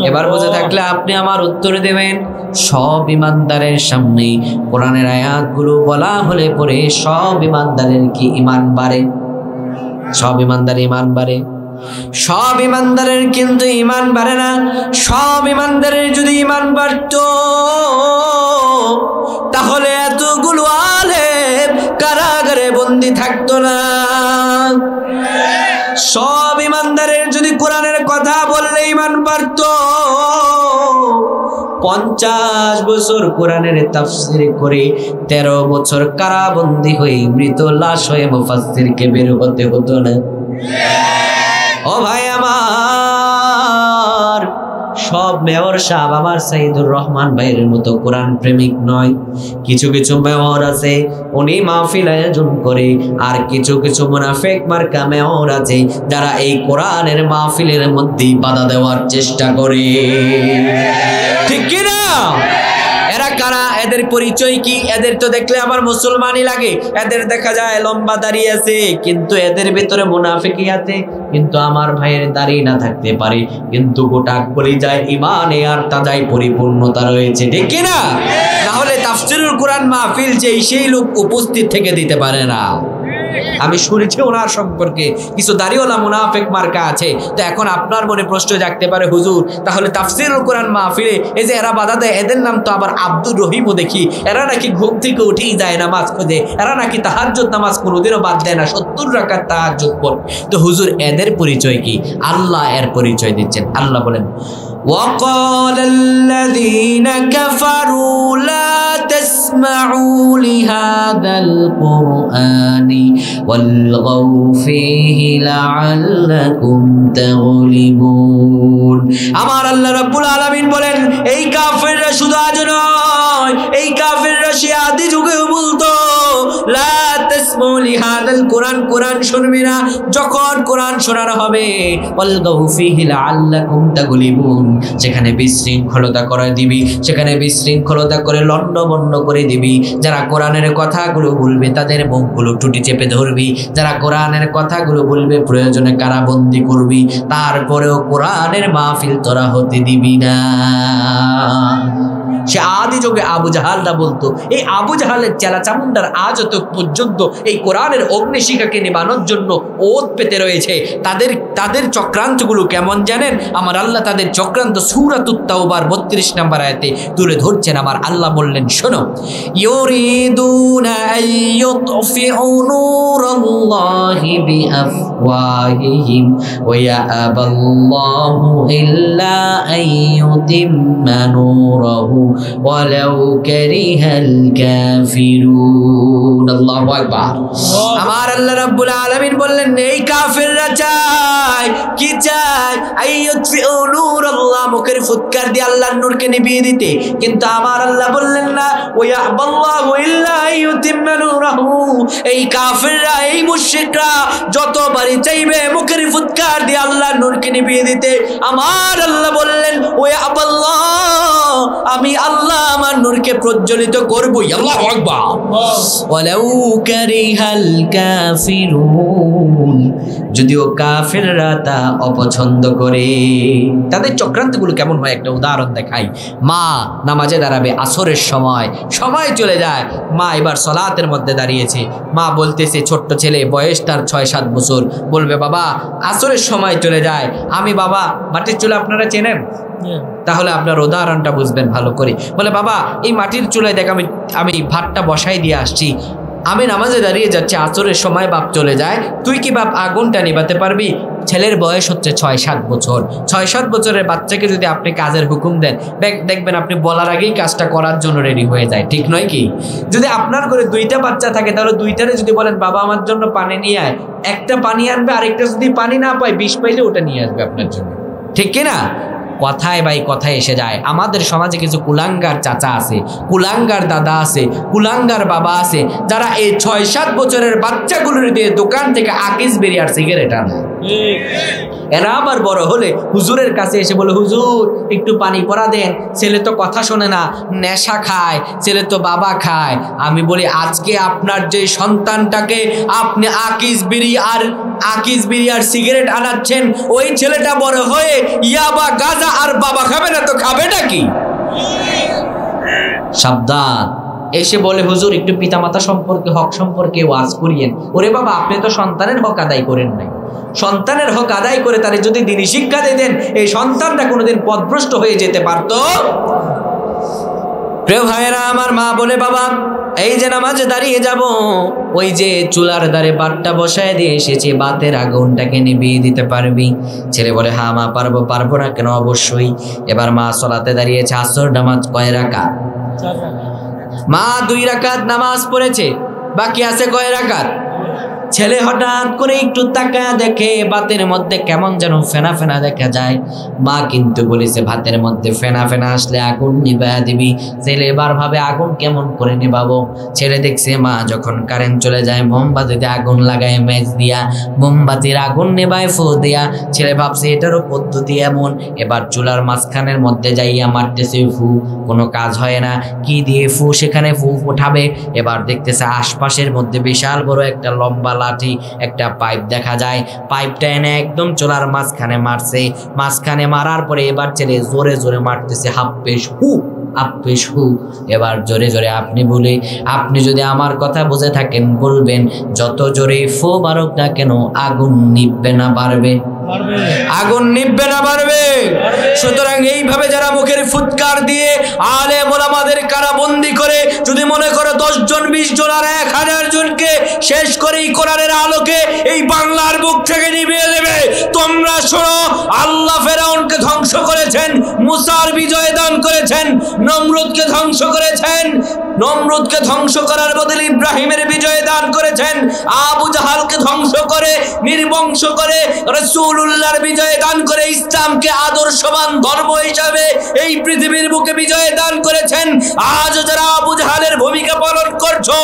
A: এবার বুঝে থাকলে আপনি আমার উত্তর দেবেন, সব ঈমানদারের সামনে কোরআনের আয়াতগুলো বলা হলে পরে সব ঈমানদারের কি ঈমান বাড়ে? সব ঈমানদার ঈমান বাড়ে? সব ঈমানদারের কিন্তু ঈমান বাড়ে না। সব ঈমানদারের যদি ঈমান বাড়তো তাহলে এতগুলো আলেম কারাগারে বন্দী থাকতো না। সব ঈমানদারের যদি কোরআনের কথা বললে ঈমান বাড়তো, 50 বছর কোরআনের তাফসীর করে 13 বছর কারাবন্দী হয়ে মৃত লাশ হয়ে মুফাসসিরকে বের হতে হতো না। ও ভাই আমার, সব মেয়র সাহেব আমার সাইদুর রহমান ভাইয়ের মতো কোরআন প্রেমিক নয়। কিছু কিছু মেয়র আছে উনি মাহফিল আয়োজন করে, আর কিছু কিছু মুনাফিক মার্কা মেয়র আছে যারা এই কোরআনের মাহফিলের মধ্যে বাধা দেওয়ার চেষ্টা করে। ঠিক কি না? এরা কারা? এদের পরিচয় কি? এদের তো দেখলে আমার মুসলমানই লাগে। এদের দেখা যায় লম্বা দাড়ি আছে, কিন্তু এদের ভিতরে মুনাফিকি আছে। কিন্তু আমার ভাইয়ের দাড়ি না থাকতে পারে, কিন্তু গোটা কলিজায় ঈমানে আর তাজায় পরিপূর্ণতা রয়েছে। ঠিক কি না? তাহলে তাফসীরুল কোরআন মাহফিল সেই লোক উপস্থিত থেকে দিতে পারে না। আমি শুনেছি ওনার সম্পর্কে কিছু দাড়িওয়ালা মুনাফিক মার্কা আছে। তো এখন আপনার মনে প্রশ্ন জাগতে পারে, হুজুর তাহলে তাফসীরুল কোরআন মাহফিলে এই যে এরা বাধা দেয়, এদের নাম তো আবার আব্দুর রহিমও দেখি। এরা নাকি ঘুম থেকে উঠেই যায় নামাজ খোঁজে, এরা নাকি তাহাজ্জুদ নামাজ কোনোদিনও বাদ দেয় না, 70 রাকাত তাহাজ্জুদ পড়ে। তো হুজুর এদের পরিচয় কি? আল্লাহ এর পরিচয় দিচ্ছেন। আল্লাহ বলেন وقال الذين كفروا لا تسمعوا لهذا القرآن والغوا فيه لعلكم تغلبون। আমার আল্লাহ রাব্বুল আলামিন বলেন এই কাফেররা শুধু আজ নয়, এই কাফেররা সে আদি যুগেও বলতো লা তাসমাউ লিহাদাল কোরআন, কোরআন শুনবে না। যখন কোরআন শোনানো হবে ওয়ালগাউ ফীহি লাআল্লাকুম তাগলিবুন, সেখানে বিশৃঙ্খলতা করে দিবি, সেখানে বিশৃঙ্খলতা করে লণ্ডভণ্ড করে দিবি। যারা কোরআনের কথাগুলো বলবে তাদের মুখগুলো টুটি চেপে ধরবি, যারা কোরআনের কথাগুলো বলবে প্রয়োজনে কারাবন্দী করবি, তারপরেও কোরআনের মাহফিল তোরা হতে দিবি না। সে আদি যুগে আবু জাহালরা বলতো, এই আবু জাহালের চেলা চামুন্ডার আজও তো পর্যন্ত এই কোরআনের অগ্নিশিখাকে নিবানোর জন্য ওত পেতে রয়েছে। তাদের চক্রান্তগুলো কেমন জানেন? আমার আল্লাহ তাদের চক্রান্ত সূরাতুত তাওবার 32 নম্বর আয়াতে তুলে ধরছেন। আমার আল্লাহ বললেন, শোনো, ইউরিদুনা আইয়ুতফিউ নূরাল্লাহি বিআফওয়াহিহিম ওয়া ইয়াবাল্লাহু ইল্লা আইয়ুতিম্মা নূরাহু ওয়ালাউ কারিহাল কাফিরুন। আল্লাহু আকবার। আমার আল্লাহ রাব্বুল আলামিন বললেন এই কাফেররা চায় কি চায়, আইয়ুতফিউ নূরাল্লাহ, মুখের ফুৎকার দিয়ে আল্লাহর নূরকে নিভিয়ে দিতে, কিন্তু আমার আল্লাহ বললেন না ওয়ায়াবাল্লাহু ইল্লা আইয়ুতিম্মা নূরাহু। এই কাফেররা, এই মুশরিকরা যতবারই চাইবে মুখের ফুৎকার দিয়ে আল্লাহর নূরকে নিভিয়ে দিতে, আমার আল্লাহ বললেন ওয়ায়াবাল্লাহ, আমি আল্লাহ আমার নূরকে প্রজ্বলিত করবই। আল্লাহু আকবার। ওয়ালাউ কারিহাল কাফিরুন, যদিও কাফেররা তা অপছন্দ করে। তাদের চক্রান্তগুলো কেমন হয় একটা উদাহরণ দেখাই। মা নামাজে দাঁড়াবে, আসরের সময় চলে যায়, মা এবার সালাতের মধ্যে দাঁড়িয়েছে, মা বলতেছে, ছোট্ট ছেলে বয়স তার 6-7 বছর, বলবে বাবা আসরের সময় চলে যায়, আমি বাবা মাটির চুলা আপনারা চেনেন, তাহলে আপনার উদাহরণটা বুঝবেন ভালো করে। বলে বাবা এই মাটির চুলায় দেখ আমি ভাতটা বসাই দিয়ে আসছি, আমি নামাজে দাঁড়িয়ে যাচ্ছি, আসরের সময় বাপ চলে যায়, তুই কি বাপ আগুনটা নিভাতে পারবি? ছেলের বয়স হচ্ছে 6-7 বছর। 6-7 বছরের বাচ্চাকে যদি আপনি কাজের হুকুম দেন, দেখবেন আপনি বলার আগেই কাজটা করার জন্য রেডি হয়ে যায়, ঠিক নয় কি? যদি আপনার ঘরে 2টা বাচ্চা থাকে, তাহলে 2টারে যদি বলেন বাবা আমার জন্য পানি নিয়ে আয়, একটা পানি আনবে, আরেকটা যদি পানি না পায় 20 পাইলে ওটা নিয়ে আসবে আপনার জন্য, ঠিক কিনা? কথায় ভাই কথায় এসে যায়। আমাদের সমাজে কিছু কুলাঙ্গার চাচা আছে, কুলাঙ্গার দাদা আছে, কুলাঙ্গার বাবা আছে, যারা এই 6-7 বছরের বাচ্চাগুলোর দিয়ে দোকান থেকে আকিস বেরিয়ে আর সিগারেট আনে। এরা আবার বড় হলে হুজুরের কাছে এসে বলে হুজুর একটু পানি পরা দেন, ছেলে তো কথা শোনে না, নেশা খায়, ছেলে তো বাবা খায়। আমি বলি আজকে আপনার যে সন্তানটাকে আপনি আকিস বিড়ি আর সিগারেট আনাচ্ছেন, ওই ছেলেটা বড় হয়ে ইয়াবা গাঁজা আর বাবা খাবে না তো খাবেটা কি? সাবধান। এসে বলে হুজুর একটু পিতামাতা সম্পর্কে, হক সম্পর্কে ওয়াজ করিয়েন। ওরে বাবা আপনি তো সন্তানের হক আদায় করেন নাই, সন্তানের হক আদায় করে তারে যদি দ্বীনি শিক্ষা দিতেন, এই সন্তানটা কোনোদিন পথভ্রষ্ট হয়ে যেতে পারত। প্রিয় ভাইয়েরা আমার, মা বলে বাবা এই যে নামাজে দাঁড়িয়ে যাব, ওই যে চুলার ধারে বাতটা বসায় দিয়ে এসেছি, বাতের আগুনটাকে নিভিয়ে দিতে পারবি? ছেলে বলে হ্যাঁ মা পারবো। পারবো না কেন? অবশ্যই। এবার মা সালাতে দাঁড়িয়েছে, আসর নামাজ কয় রাকাত? মা 2 রাকাত নামাজ পড়েছে, বাকি আছে কয় রাকাত? ছেলে হঠাৎ করে একটু তাকায় দেখে বাতের মধ্যে কেমন যেন ফেনা ফেনা দেখা যায়। মা কিন্তু বলেছে ভাতের মধ্যে ফেনা ফেনা আসলে আগুন নিভায়া দিবি। ছেলে এবার ভাবে আগুন কেমন করে নিভাবো। ছেলে দেখছে মা যখন কারেন্ট চলে যায় মোমবাতিতে আগুন লাগায়, ম্যাচ দিয়া মোমবাতির আগুন নেবায় ফু দিয়া। ছেলে ভাবছে এটারও পদ্ধতি এমন। এবার চুলার মাঝখানের মধ্যে যাইয়া মারতেছে ফু, কোনো কাজ হয় না। কি দিয়ে ফু? সেখানে ফু উঠাবে। এবার দেখতেছে আশপাশের মধ্যে বিশাল বড় একটা লম্বা লাঠি, একটা পাইপ দেখা যায়। পাইপটা এনে একদম চুলার মাঝখানে মারছে। মাঝখানে মারার পরে এবার ছেলে জোরে জোরে মারতেছে, হাপ্পেশ হু হাপ্পেশ হু। এবার জোরে জোরে আপনি যদি আমার কথা বুঝে থাকেন বলবেন, যত জোরে ফু মারুক না কেন আগুন নিভবে না বাড়বে? আগুন নিভবে না বাড়বে? সুতরাং এইভাবে যারা মুখের ফুৎকার দিয়ে আলেম ওলামাদের কারাবন্দি করে যদি মনে করো 10 জন 20 জন আর 1000 জনকে শেষ করে এই কোরআনের আলোকে এই বাংলার বুক থেকে নিভিয়ে দেবে, তোমরা শোনো, আল্লাহ ফেরাউনকে ধ্বংস করেছেন, মুসার বিজয় দান করেছেন, নমরুদকে ধ্বংস করেছেন, নমরুদকে ধ্বংস করার বদলে ইব্রাহিমের বিজয় দান করেছেন, আবু জাহালকে ধ্বংস করে নির্বংশ করে রাসূলুল্লাহর বিজয় দান করে ইসলামকে আদর্শবান ধর্ম হিসাবে এই পৃথিবীর বুকে বিজয় দান করেছেন। আজ যারা আবু জাহালের ভূমিকা পালন করছো,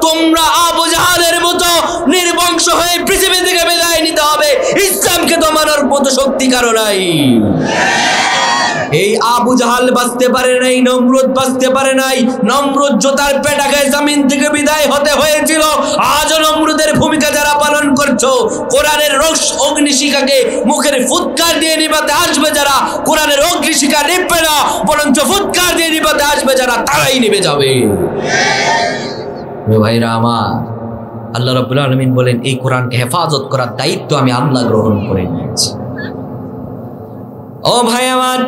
A: তোমরা আবু জাহালের মতো নির্বংশ হয়ে পৃথিবী থেকে বিদায় নিতে হবে। ইসলামকে দমানোর মতো শক্তি কারো নাই। এই আবু জাহাল বাঁচতে পারে নাই, নমরুদ বাঁচতে পারে নাই। নমরুদ জোতার পেটাকায় জমিন থেকে বিদায় হতে হয়েছিল। আজও নমরুদের ভূমিকা যারা পালন করছো, কোরআনের অগ্নিশিখাকে মুখের ফুৎকার দিয়ে নিভাতে আসবে যারা, কোরআনের অগ্নিশিখা নিভবে না, বরঞ্চ ফুৎকার দিয়ে নিভাতে আসবে যারা, তারাই নিভে যাবে। ভাইরা আমার, আল্লাহ রাব্বুল আলামিন বলেন এই কোরআনকে হেফাজত করার দায়িত্ব আমি আল্লাহ গ্রহণ করে নিয়েছি। ও ভাই আমার,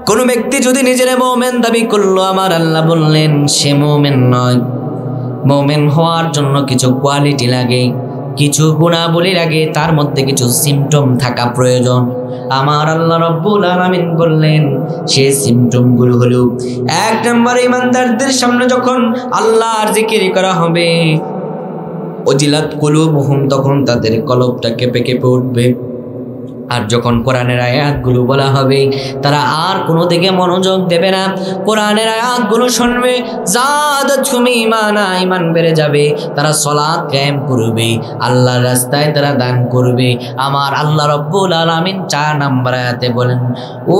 A: কোন ব্যক্তি যদি নিজের মুমিন দাবি করলো, আমার আল্লাহ বললেন সে মুমিন নয়। মুমিন হওয়ার জন্য কিছু কোয়ালিটি লাগে, কিছু গুণাবলী লাগে, তার মধ্যে কিছু সিমটম থাকা প্রয়োজন। আমার আল্লাহ রাব্বুল আলামিন বললেন সেই সিম্পটম গুলো হলো, 1 নম্বরে ইমানদারদের সামনে যখন আল্লাহর জিকির করা হবে ওজিলাত কুলুবুহুম, তখন তাদের কলবটা কেঁপে কেঁপে উঠবে। আর যখন কোরআনের আয়াতগুলো বলা হবে তারা আর কোনো দিকে মনোযোগ দেবে না, কোরআনের আয়াতগুলো শুনবে, যাদাতুহুম ঈমানা, ঈমান বেড়ে যাবে, তারা সালাত কায়েম করবে, আল্লাহর রাস্তায় তারা দান করবে। আমার আল্লাহ রাব্বুল আলামিন 4 নম্বর আয়াতে বলেন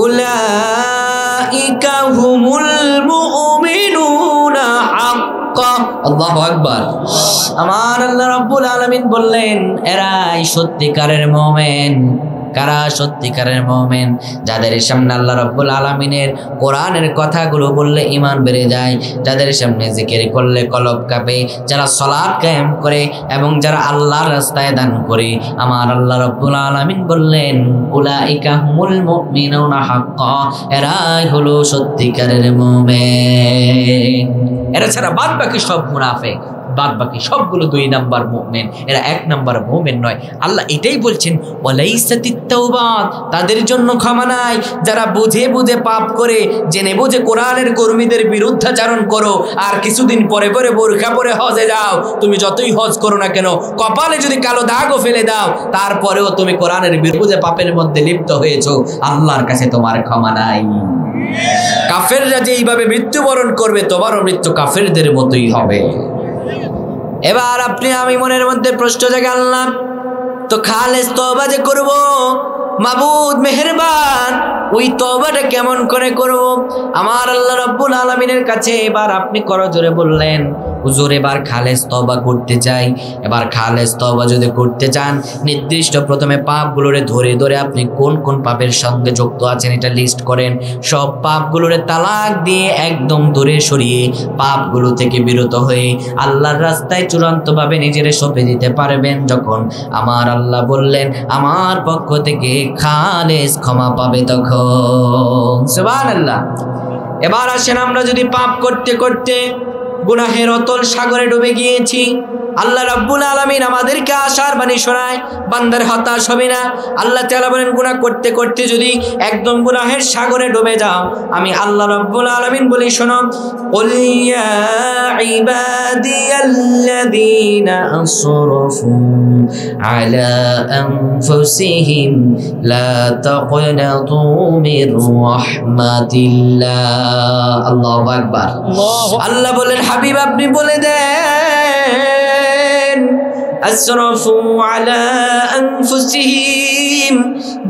A: উলাইকা হুমুল মুমিনুনা হাক্কা। আল্লাহু আকবার। আমার আল্লাহ রাব্বুল আলামিন বললেন এরাই সত্যিকারের মুমিন। কারা সত্যিকারের মুমিন? যাদের সামনে আল্লাহ রাব্বুল আলামিনের কোরআনের কথাগুলো বললে ঈমান বেড়ে যায়, যাদের সামনে জিকির করলে কলব কাঁপে, যারা সালাত কায়েম করে এবং যারা আল্লাহর রাস্তায় দান করে। আমার আল্লাহ রাব্বুল আলামিন বললেন উলাইকা হুমুল মুমিনুনা হাক্কা, এরাই হলো সত্যিকারের মুমিন। এরা ছাড়া বাদ বাকি সব মুনাফিক, বাদ বাকি সবগুলো 2 নাম্বার মুমিন, এরা 1 নাম্বার মুমিন নয়। আল্লাহ এটাই বলছেন ওয়ালাইসাতিত তাওবাত, তাদের জন্য ক্ষমা নাই যারা বুঝে বুঝে পাপ করে, জেনে বুঝে কোরআনের কর্মীদের বিরুদ্ধাচরণ করো, আর কিছুদিন পরে পরে বোরকা পরে হজে যাও। তুমি যতই হজ করো না কেন, কপালে যদি কালো দাগও ফেলে দাও, তারপরেও তুমি কোরআনের বিরুদ্ধে পাপের মধ্যে লিপ্ত হয়েছো, আল্লাহর কাছে তোমার ক্ষমা নাই। কাফেররা যে এইভাবে মৃত্যুবরণ করবে, তোমারও মৃত্যু কাফেরদের মতোই হবে। এবার আপনি আমি মনের মধ্যে প্রশ্ন জাগে, আল্লাহ তো খালেস তওবা যে করব, মাবুদ মেহেরবান, ওই তওবাটা কেমন করে করব? আমার আল্লাহ রাব্বুল আলামিনের কাছে এবার আপনি করজোরে বললেন হুজুর এবার খালেস তওবা করতে চাই। এবার খালেস তওবা যদি করতে চান, নির্দিষ্ট প্রথমে পাপগুলোরে ধরে ধরে আপনি কোন কোন পাপের সঙ্গে যুক্ত আছেন এটা লিস্ট করেন। সব পাপগুলোরে তালাক দিয়ে একদম দূরে সরিয়ে পাপগুলো থেকে বিরত হয়ে আল্লাহর রাস্তায় চূড়ান্তভাবে নিজেরে সঁপে দিতে পারবেন যখন, আমার আল্লাহ বললেন আমার পক্ষ থেকে খালেস ক্ষমা পাবে তখন। সুবহানাল্লাহ। এবার আসেন আমরা যদি পাপ করতে করতে গুনাহের অতল সাগরে ডুবে গিয়েছি, আল্লাহ রাব্বুল আলামিন আমাদেরকে আশার বাণী শোনায়, বান্দার হতাশ হবে না। আল্লাহ তাআলা বলেন গুনাহ করতে করতে যদি একদম গুনাহের সাগরে ডুবে যাও, আমি আল্লাহ রাব্বুল আলামিন বলি শোনো, কুল ইয়া ইবাদিয়াল্লাযীনা আসরাফু আলা আনফুসিহিম লা তাকনাতু মির রাহমাতিল্লাহ। আল্লাহু আকবার। আল্লাহ বলেন হাবিব আপনি বলে দেন আসরাফু আলা আনফুসিহিম,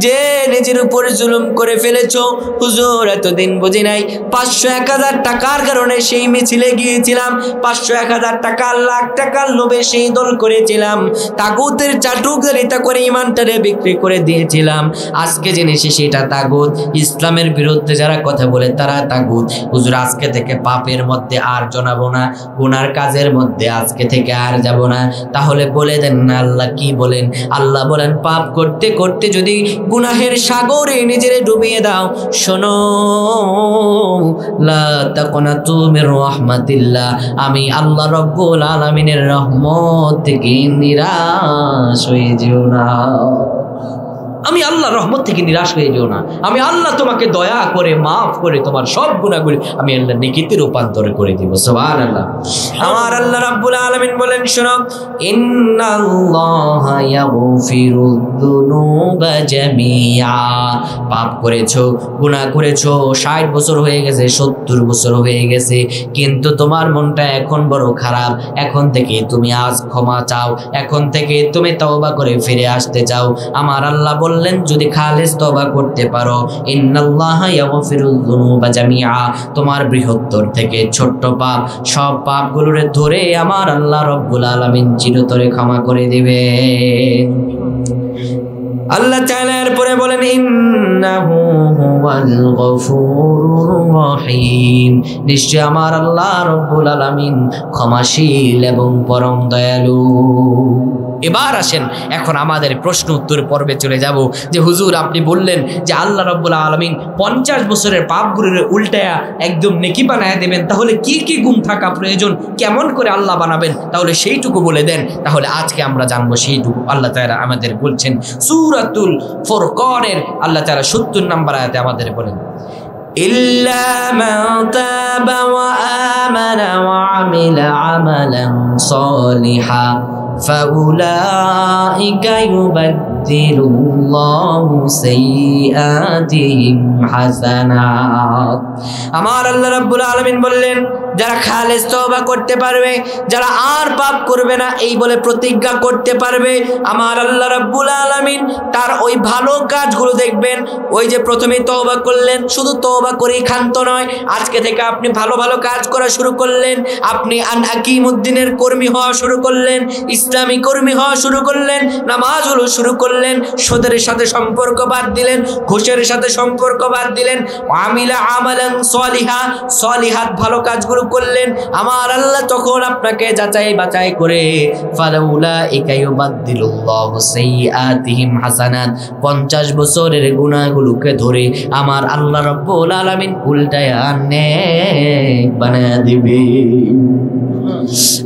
A: যে নিজের উপর জুলুম করে ফেলেছো। হুজুর এতদিন বুঝি নাই 500-1000 টাকার কারণে সেই মিছিলে গিয়েছিলাম, 500-1000 টাকা লাখ টাকার লোভে সেই দল করেছিলাম, তাগুতের চাটুকারিতা করে ইমানটারে বিক্রি করে দিয়েছিলাম। আজকে জেনেছি সেটা তাগুত, ইসলামের বিরুদ্ধে যারা কথা বলে তারা তাগুত। হুজুর আজকে থেকে পাপের মধ্যে আর জড়াবো না, গুনার কাজের মধ্যে আজকে থেকে আর যাব না। তাহলে বলে দেন না আল্লাহ কি বলেন? আল্লাহ বলেন পাপ করতে করতে যদি গুনাহের সাগরে নিজেরে ডুবিয়ে দাও, শোনো লা তাকনাতু মির রাহমাতিল্লাহ, আমি আল্লাহ রাব্বুল আলামিনের রহমত থেকে নিরাশ হয়ে যেও না। আমি আল্লাহর রহমত থেকে নিরাশ হয়ে যেও না। আমি আল্লাহ তোমাকে দয়া করে মাফ করে তোমার সব গুনাহগুলি আমি আল্লাহ নেকিতে রূপান্তর করে দিব। সুবহানাল্লাহ। আমার আল্লাহ রাব্বুল আলামিন বলেন শোনো, ইন্নাল্লাহা ইয়াগফিরুয যুনুবা জামিআ, পাপ করেছো, গুনাহ করেছো, 60 বছর হয়ে গেছে, 70 বছর হয়ে গেছে, কিন্তু তোমার মনটা এখন বড় খারাপ। এখন থেকে তুমি আজ ক্ষমা চাও, এখন থেকে তুমি তওবা করে ফিরে আসতে চাও। আমার আল্লাহ বললেন যদি খালেস তওবা করতে পারো, ইন্নাল্লাহা ইয়াগফিরুয যুনুবা জামিআ, তোমার বৃহত্তর থেকে ছোট্ট পাপ সব পাপগুলোরে ধরে আমার আল্লাহ রাব্বুল আলামিন চিরতরে ক্ষমা করে দিবেন। আল্লাহ তাআলা এরপরে বলেন ইন্নাহু হুয়াল গফুরুর রহিম, নিশ্চয় আমার আল্লাহ রাব্বুল আলামিন ক্ষমাশীল এবং পরম দয়ালু। এবার আসেন এখন আমাদের প্রশ্ন উত্তর পর্বে চলে যাব যে হুজুর আপনি বললেন যে আল্লাহ রাব্বুল আলামিন 50 বছরের পাপগুলোর উল্টায়া একদম নেকি বানায় দেবেন, তাহলে কি কি গুণ থাকা প্রয়োজন, কেমন করে আল্লাহ বানাবেন, তাহলে সেইটুকু বলে দেন। তাহলে আজকে আমরা জানবো সেইটুকু। আল্লাহ তাআলা আমাদের বলছেন সূরা সূরাতুল ফুরকানের আল্লাহ তাআলা 70 নম্বর আয়াতে আমাদের বলেন, ইল্লা মান তাবা ওয়া আমানা ওয়া আমিলা আমালান সালিহা ফাউলাইকা ইউবাদদিলুল্লাহু সাইয়্যাতিহিম হাসানাত। আমার আল্লাহ রাব্বুল আলামিন বললেন, যারা খালেস তওবা করতে পারবে, যারা আর পাপ করবে না এই বলে প্রতিজ্ঞা করতে পারবে, আমার আল্লাহ রাব্বুল আলামিন তার ওই ভালো কাজগুলো দেখবেন। ওই যে প্রথমে তওবা করলেন, শুধু তওবা করেই ক্ষান্ত নয়, আজকে থেকে আপনি ভালো ভালো কাজ করা শুরু করলেন, আপনি হাকিমউদ্দিনের কর্মী হওয়া শুরু করলেন, ইসলামী কর্মী হওয়া শুরু করলেন, নামাজগুলো শুরু করলেন, সুদের সাথে সম্পর্ক বাদ দিলেন, ঘুষের সাথে সম্পর্ক বাদ দিলেন, আমিলা আমালান সলিহা, সলিহাত ভালো কাজগুলো করলেন। আমার আল্লাহ তখন আপনাকে যাচাই বাছাই করে ফালাউলাইকা ইউবাদদিলুল্লাহু সাইয়্যাতিহিম হাসানাত, 50 বছরের গুনাহগুলোকে ধরে আমার আল্লাহ রাব্বুল আলামিন উল্টায়া নেক বানায়া দিবে।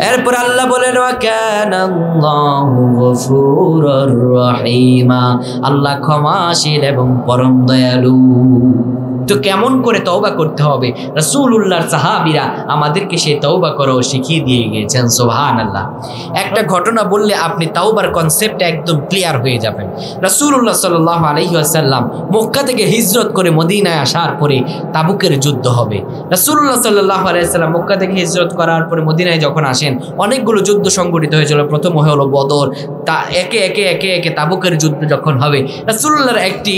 A: এরপর আল্লাহ বলেন, ওয়া কানাল্লাহু গফুরুর রহিমা, আল্লাহ ক্ষমাশীল এবং পরম দয়ালু। তো কেমন করে তওবা করতে হবে রাসূলুল্লাহর সাহাবীরা আমাদেরকে সেই তওবা করাও শিখিয়ে দিয়ে গিয়েছেন। সুবহানাল্লাহ। একটা ঘটনা বললে আপনি তওবার কনসেপ্টটা একদম ক্লিয়ার হয়ে যাবেন। রাসূলুল্লাহ সাল্লাল্লাহু আলাইহি ওয়াসাল্লাম মক্কা থেকে হিজরত করে মদিনায় আসার পরে তাবুকের যুদ্ধ হবে। রাসূলুল্লাহ সাল্লাল্লাহু আলাইহি ওয়াসাল্লাম মক্কা থেকে হিজরত করার পরে মদিনায় যখন আসেন অনেকগুলো যুদ্ধ সংগঠিত হয়েছিল। প্রথম হলো বদর, তা একে একে একে একে তাবুকের যুদ্ধ যখন হবে, রাসূলুল্লাহর একটি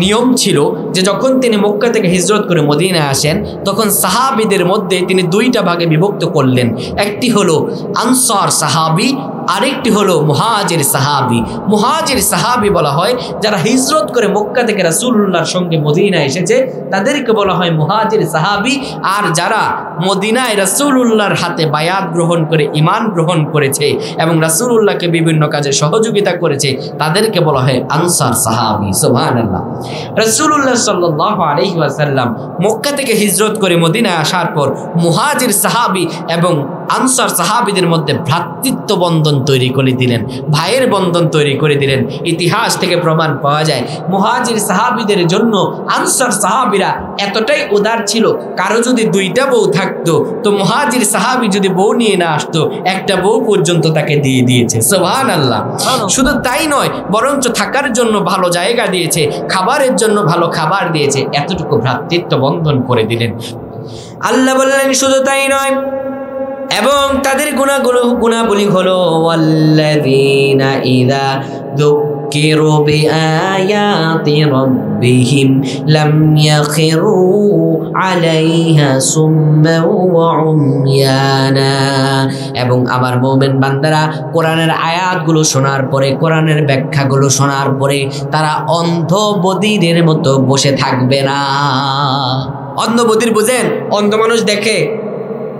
A: নিয়ম ছিল যে যখন তিনি মক্কা থেকে হিজরত করে মদিনায় আসেন তখন সাহাবীদের মধ্যে তিনি দুইটা ভাগে বিভক্ত করলেন। একটি হলো আনসার সাহাবী, আরেকটি হলো মুহাজির সাহাবী। মুহাজির সাহাবী বলা হয় যারা হিজরত করে মক্কা থেকে রাসূলুল্লাহর সঙ্গে মদিনায় এসেছে তাদেরকে বলা হয় মুহাজির সাহাবী। আর যারা মদিনায় রাসূলুল্লাহর হাতে বায়াত গ্রহণ করে ঈমান গ্রহণ করেছে এবং রাসূলুল্লাহকে বিভিন্ন কাজে সহযোগিতা করেছে তাদেরকে বলা হয় আনসার সাহাবী। সুবহানাল্লাহ। রাসূলুল্লাহ সাল্লাল্লাহু আলাইহি ওয়াসাল্লাম মক্কা থেকে হিজরত করে মদিনায় আসার পর মুহাজির সাহাবী এবং আনসার সাহাবীদের মধ্যে ভ্রাতৃত্ব বন্ধন তৈরি করে দিলেন, ভাইয়ের বন্ধন তৈরি করে দিলেন। ইতিহাস থেকে প্রমাণ পাওয়া যায় মুহাজির সাহাবীদের জন্য আনসার সাহাবীরা এতটাই উদার ছিল, কারো যদি দুইটা বউ থাকতো তো মুহাজির সাহাবী যদি বউ নিয়ে না আসতো একটা বউ পর্যন্ত তাকে দিয়ে দিয়েছে। সুবহানাল্লাহ। শুধু তাই নয়, বরঞ্চ থাকার জন্য ভালো জায়গা দিয়েছে, খাবারের জন্য ভালো খাবার দিয়েছে, এতটুকু ভ্রাতৃত্ব বন্ধন করে দিলেন। আল্লাহ বললেন শুধু তাই নয়, এবং তাদের গুণাবলী হলো ওয়াল্লাযীনা ইযা যুক্কিরু বিআয়াতি রাব্বিহিম লাম ইয়াখিরু আলাইহা সুম্মান ওয়া উময়ানা। এবং আমার মুমিন বান্দারা কোরআনের আয়াতগুলো শোনার পরে, কোরআনের ব্যাখ্যাগুলো শোনার পরে তারা অন্ধ বধিরের মতো বসে থাকবে না। অন্ধ বধির বুঝেন? অন্ধ মানুষ দেখে,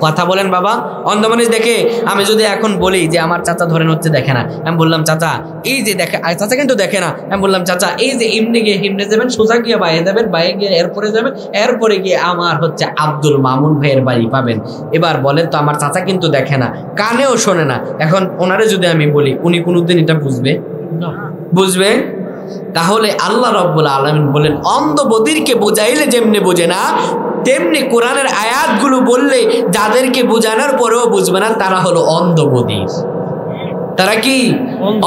A: কথা বলেন বাবা, অন্ধ মানুষ দেখে। আমি যদি এখন বলি যে আমার চাচা ধরেন হচ্ছে দেখে না, আমি বললাম চাচা এই যে দেখে, চাচা কিন্তু দেখে না, আমি বললাম চাচা এই যে এমনি গিয়ে হিমনে যাবেন, সোজা গিয়ে বাইরে যাবেন, বাইরে গিয়ে এরপরে যাবেন, এরপরে গিয়ে আমার হচ্ছে আব্দুল মামুন ভাইয়ের বাড়ি পাবেন। এবার বলেন তো আমার চাচা কিন্তু দেখে না, কানেও শোনে না, এখন ওনারে যদি আমি বলি উনি কোনোদিন এটা বুঝবে? বুঝবে? তাহলে আল্লাহ রাব্বুল আলামিন বলেন অন্ধ বধিরকে বোঝাইলে যেমনি বোঝে না তেমনি কোরআনের আয়াতগুলো বললে যাদেরকে বোঝানোর পরেও বুঝবে না তারা হলো অন্ধ বধির। তারা কি?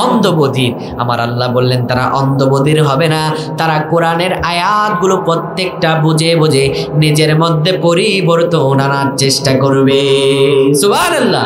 A: অন্ধ বধির। আমার আল্লাহ বললেন তারা অন্ধ বধির হবে না, তারা কোরআনের আয়াতগুলো প্রত্যেকটা বুঝে বুঝে নিজের মধ্যে পরিবর্তন আনার চেষ্টা করবে। সুবহানাল্লাহ।